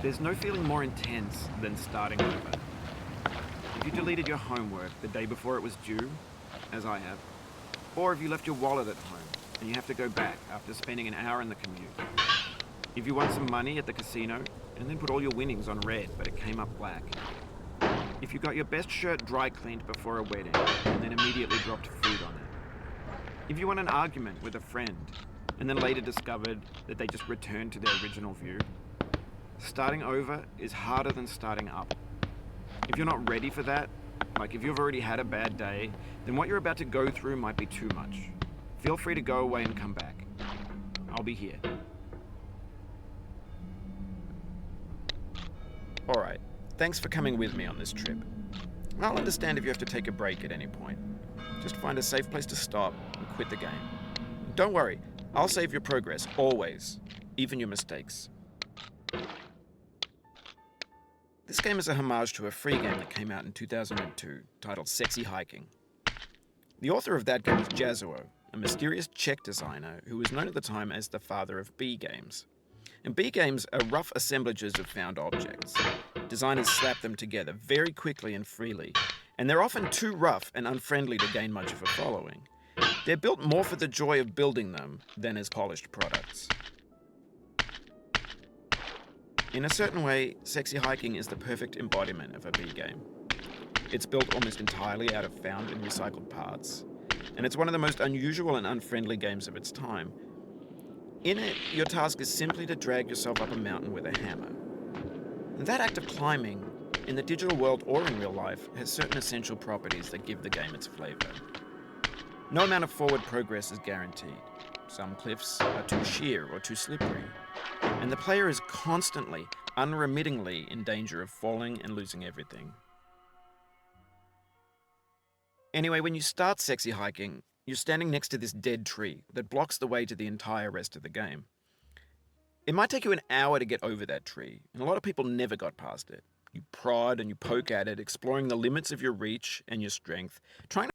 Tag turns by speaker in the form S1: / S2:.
S1: There's no feeling more intense than starting over. If you deleted your homework the day before it was due, as I have, or if you left your wallet at home and you have to go back after spending an hour in the commute. If you won some money at the casino and then put all your winnings on red but it came up black. If you got your best shirt dry cleaned before a wedding and then immediately dropped food on it. If you won an argument with a friend and then later discovered that they just returned to their original view. Starting over is harder than starting up. If you're not ready for that, like if you've already had a bad day, then what you're about to go through might be too much. Feel free to go away and come back. I'll be here. Alright, thanks for coming with me on this trip. I'll understand if you have to take a break at any point. Just find a safe place to stop and quit the game. Don't worry, I'll save your progress, always, even your mistakes. This game is a homage to a free game that came out in 2002, titled Sexy Hiking. The author of that game is Jazuo, a mysterious Czech designer who was known at the time as the father of B games. And B games are rough assemblages of found objects. Designers slap them together very quickly and freely, and they're often too rough and unfriendly to gain much of a following. They're built more for the joy of building them than as polished products. In a certain way, Sexy Hiking is the perfect embodiment of a B game. It's built almost entirely out of found and recycled parts, and it's one of the most unusual and unfriendly games of its time. In it, your task is simply to drag yourself up a mountain with a hammer. And that act of climbing, in the digital world or in real life, has certain essential properties that give the game its flavor. No amount of forward progress is guaranteed. Some cliffs are too sheer or too slippery, and the player is constantly, unremittingly in danger of falling and losing everything. Anyway, when you start Sexy Hiking, you're standing next to this dead tree that blocks the way to the entire rest of the game. It might take you an hour to get over that tree, and a lot of people never got past it. You prod and you poke at it, exploring the limits of your reach and your strength, trying